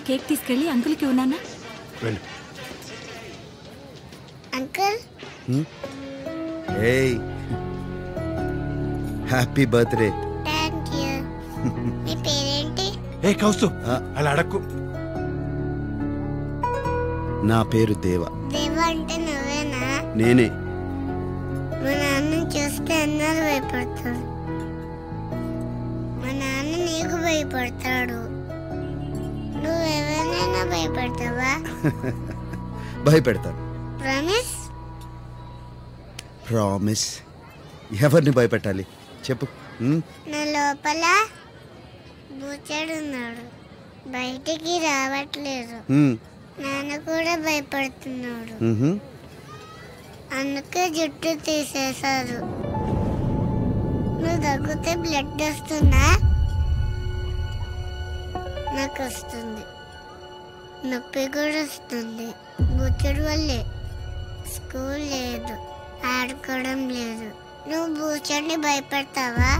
Cake తీసుకెళ్ళి అంకుల్కి ఉన్నానా? అంకుల్ ఏయ్ హ్యాపీ బర్త్డే. Thank you. మీ పేరేంటి? ఏ కౌస్తు అలా అడక్కు. నా పేరు దేవ. దేవ అంటే నువ్వేనా? నేనే. మా నాన్న చూస్తే అందరూ భయపడతారు. మా నాన్న నీకు భయపడతాడు. నువ్వు ఎవరినైనా భయపడతావా? భయపెడతాను. ప్రామిస్? ప్రామిస్. ఎవరిని భయపెట్టాలి చెప్పు. నా లోపల బూచాడున్నాడు, బయటికి రావట్లేదు. నాన్న కూడా భయపడుతున్నాడు, అందుకే జుట్టు తీసేశారు. నువ్వు దగ్గితే బ్లడ్ వస్తుందా? నాకు వస్తుంది, నొప్పి కూడా వస్తుంది. బూచుడు వల్లే. స్కూల్ లేదు, ఆడుకోవడం లేదు. నువ్వు బూచడిని భయపడతావా?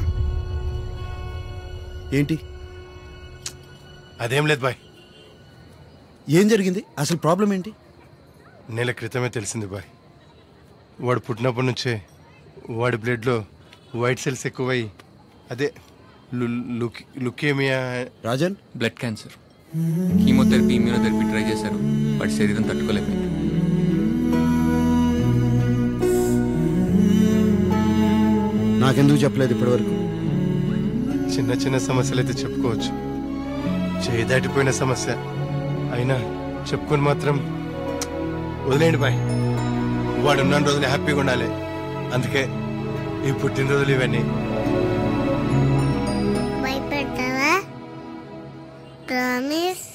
ఏంటి? అదేం లేదు బాయ్. ఏం జరిగింది అసలు? ప్రాబ్లం ఏంటి? నెల క్రితమే తెలిసింది బాయ్. వాడు పుట్టినప్పటి నుంచే వాడి బ్లడ్లో వైట్ సెల్స్ ఎక్కువై అదే leukaemia. Rajan, blood cancer. Chemotherapy, immunotherapy try చేశారు, వాడి శరీరం తట్టుకోలేకపోయింది. నాకెందుకు చెప్పలేదు ఇప్పటివరకు? చిన్న చిన్న సమస్యలు అయితే చెప్పుకోవచ్చు, చేయి దాటిపోయిన సమస్య అయినా చెప్పుకొని మాత్రం వదిలేండి బాయ్. వాడు ఉన్న రోజులు హ్యాపీగా ఉండాలి, అందుకే ఈ పుట్టినరోజులు ఇవన్నీ. భయపెడతావా? Promise?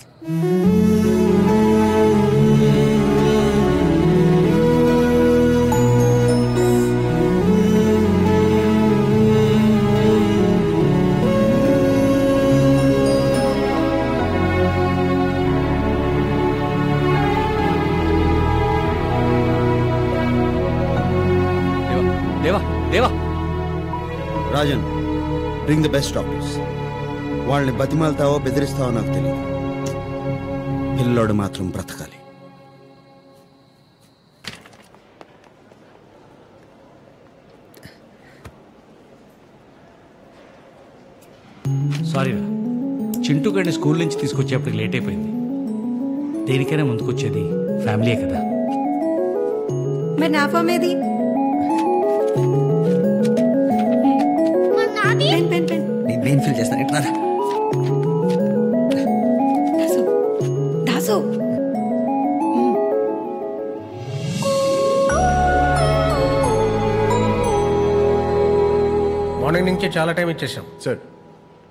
Rajan, bring the best doctors. వాళ్ళని బతిమాలతావో బెదిరిస్తావో నాకు తెలియదు, పిల్లోడు మాత్రం బ్రతకాలి. సారీరా, చింటూ గారిని స్కూల్ నుంచి తీసుకొచ్చేప్పటికి లేట్ అయిపోయింది. దేనికైనా ముందుకొచ్చేది ఫ్యామిలీయే కదా. మరి నా ఫామ్ ఏది? నేను ఫీల్ చేస్తాను. దాసు మార్నింగ్ నుంచే చాలా టైం ఇచ్చేసాం సార్.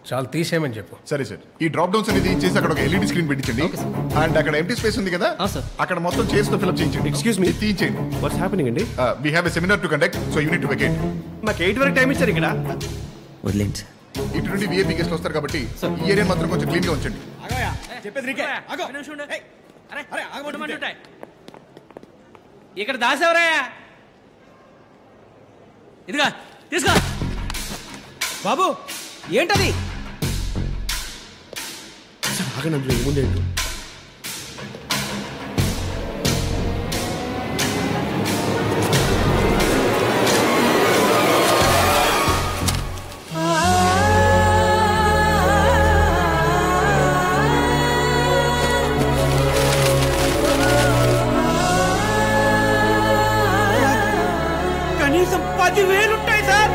చాలా తీసేయమని చెప్పు. సరే సార్, ఈ డ్రాప్ డౌన్స్ అనేది చేసి అక్కడ ఒక ఎల్ఈడి స్క్రీన్ పెట్టించండి. అండ్ అక్కడ ఎంటీ స్పేస్ ఉంది కదా, అక్కడ మొత్తం చైర్స్ తో ఫిల్అప్ చేయించండి. ఎక్స్క్యూజ్ మీ, తీయించండి. వాట్స్ హ్యాపెనింగ్ అండి? We have a seminar to conduct, so you need to vacate. మాకు 8 వరకు టైం ఇచ్చారు ఇక్కడ. వదిలేండి సార్. ఇటు నుండి విఐపీ గెస్ట్లు వస్తారు కాబట్టి ఈ ఏరియా మాత్రం కొంచెం క్లీన్ గా ఉంచండి. ఇక్కడ దాసేవరాయా? ఇదిగా తీసుకో బాబు. ఏంటది? ఆగనందులో ఏముందేంటో. కనీసం 10,000 ఉంటాయి సార్.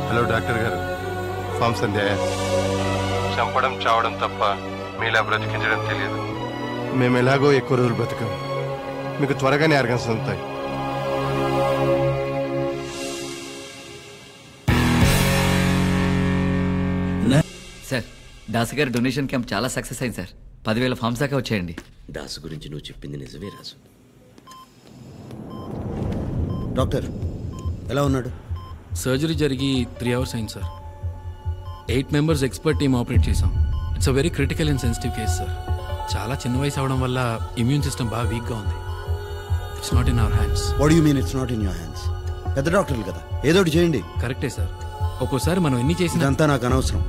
హలో డాక్టర్ గారు, ఫామ్ సంధ్య. చంపడం చావడం తప్ప మీలా బ్రతికించడం తెలియదు. మేము ఎలాగో ఎక్కువ రోజులు బ్రతకం, మీకు త్వరగానే ఆర్గన్స్ అందుతాయి. సార్, దాసు గారి డొనేషన్ క్యాంప్ చాలా సక్సెస్ అయింది సార్. 10,000 ఫామ్స్ దాకా వచ్చాయండి. దాసు గురించి నువ్వు చెప్పింది నిజమే రాజు. డాక్టర్ ఎలా ఉన్నాడు? సర్జరీ జరిగి 3 అవర్స్ అయింది sir. 8 members expert team operate చేసాం. It's a very critical and sensitive case sir. చాలా చిన్న వయసు అవడం వల్ల ఇమ్యూన్ సిస్టమ్ బాగా వీక్గా ఉంది. It's not in our hands. What do you mean it's not in your hands? పెద్ద డాక్టర్లు కదా, ఏదోటి చేయండి. కరెక్టే సార్, ఒక్కోసారి మనం ఎన్ని చేసినా ఇదంతా నాకు అనవసరం.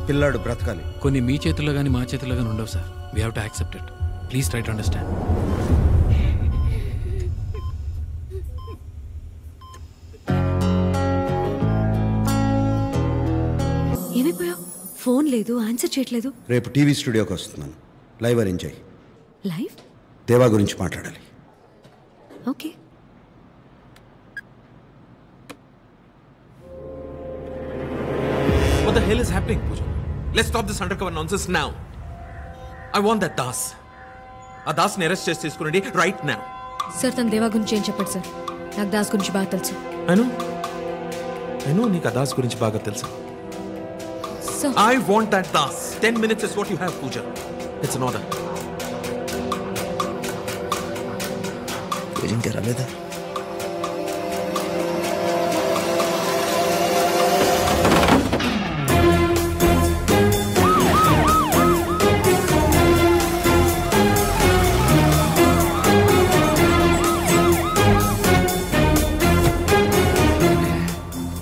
పిల్లాడు బ్రతకాలి. కొన్ని మీ చేతుల్లో కానీ మా చేతుల్లో కానీ ఉండవు sir. We have to accept it. Please try to understand. ఏమైపోయావు? ఫోన్ లేదు, ఆన్సర్ చేయట్లేదు. రేపు టీవీ స్టూడియోకి వస్తున్నాను. లైవ్ అరేంజ్ అయ్యి. లైవ్? దేవా గురించి మాట్లాడాలి. Okay. What the hell is happening, Pooja? Let's stop this undercover nonsense now. I want that Das. ఆ దాస్ని అరెస్ట్ చేసి తీసుకురండి రైట్ నౌ. సార్ తన దేవా గురించి ఏం చెప్పాడు సార్? నాకు దాస్ గురించి బాగా తెలుసు. I know నీకు ఆ దాస్ గురించి బాగా తెలుసు. Sir. I want that Das. 10 minutes is what you have, Pooja. It's an order. ఇంకా రాలేదా?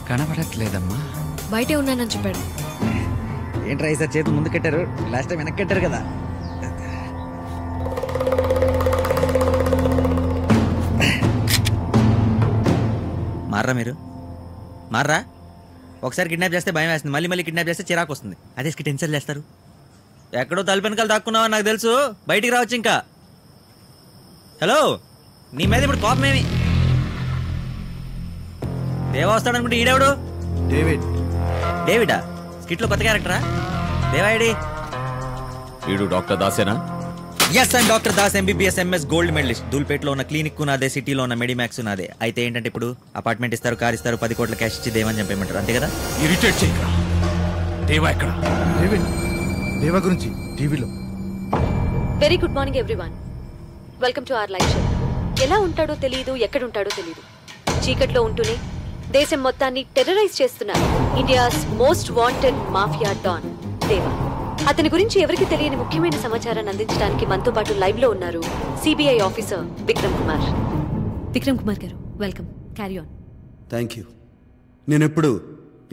కనపడట్లేదమ్మా. బయటే ఉన్నానని చెప్పాడు. ఏంట్రా ఈసారి చేతులు ముందు కట్టారు, లాస్ట్ టైం వెనక్కి కట్టారు కదా. మార్రా మీరు, మార్రా. ఒకసారి కిడ్నాప్ చేస్తే భయం వేస్తుంది, మళ్ళీ మళ్ళీ కిడ్నాప్ చేస్తే చిరాకు వస్తుంది. అదే టెన్షన్ చేస్తారు. ఎక్కడో తలుపు వెనకాల దాక్కున్నావా నాకు తెలుసు, బయటికి రావచ్చు ఇంకా. హలో, నీ మీద ఇప్పుడు కోపమేమి? దేవా వస్తాడనుకుంటే ఈడెవడు? డేవిడా? స్కిట్లో కొత్త క్యారెక్టరా? దేవాయిడి వీడు డాక్టర్ దాసేనా? Yes, and doctor Das, MBBS MS gold medalist. దూల్పేటలో ఉన్న క్లినిక్ నాదే, సిటీలో ఉన్న మెడిమాక్స్ నాదే. అయితే ఏంటంటే ఇప్పుడు అపార్ట్మెంట్ ఇస్తారు, కార్ ఇస్తారు, 10 కోట్ల క్యాష్ ఇచ్చి దేవని చంపేయమంటారు, అంతే కదా? ఇరిటేట్ చేయకరా. దేవా ఎక్కడ? దేవా గురించి టీవీలో. Very good morning everyone. Welcome to our live show. ఎలా ఉంటాడో తెలియదు, ఎక్కడుంటాడో తెలియదు. చీకట్లో ఉంటూనే దేశం మొత్తాన్ని టెర్రరైజ్ చేస్తున్నారు India's most wanted mafia don Deva. అతని గురించి ఎవరికి తెలియని ముఖ్యమైన సమాచారాన్ని అందించడానికి మనతో పాటు లైవ్ లో ఉన్నారు సిబిఐ ఆఫీసర్ విక్రమ్ కుమార్. విక్రమ్ కుమార్ గారు, welcome. Carry on. Thank you. నేను ఎప్పుడు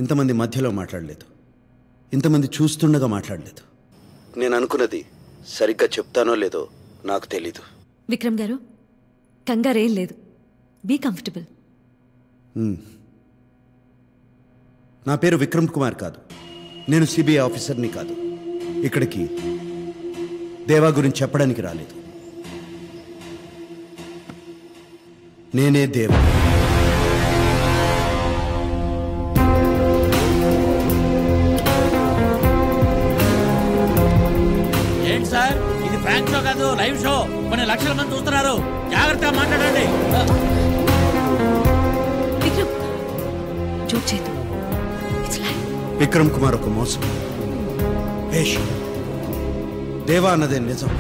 ఇంతమంది మధ్యలో మాట్లాడలేదు, ఇంతమంది చూస్తుండగా మాట్లాడలేదు. నేను అనుకున్నది సరిగ్గా చెప్తానో లేదో నాకు తెలీదు. విక్రమ్ గారు, కంగారేం లేదు, బీ కంఫర్టబుల్. నా పేరు విక్రమ్ కుమార్ కాదు, నేను సిబిఐ ఆఫీసర్ని కాదు. ఇక్కడికి దేవా గురించి చెప్పడానికి రాలేదు. నేనే దేవా. ఏంటి సార్, ఇది ఫ్రాంక్ షో కాదు, లైవ్ షో. కొన్ని లక్షల మంది చూస్తున్నారు, జాగ్రత్తగా మాట్లాడండి. విక్రమ్, జోక్ చేయదు. It's live. విక్రమ్ కుమార్ ఒక మోసం. దేవా అన్నదే నిజం.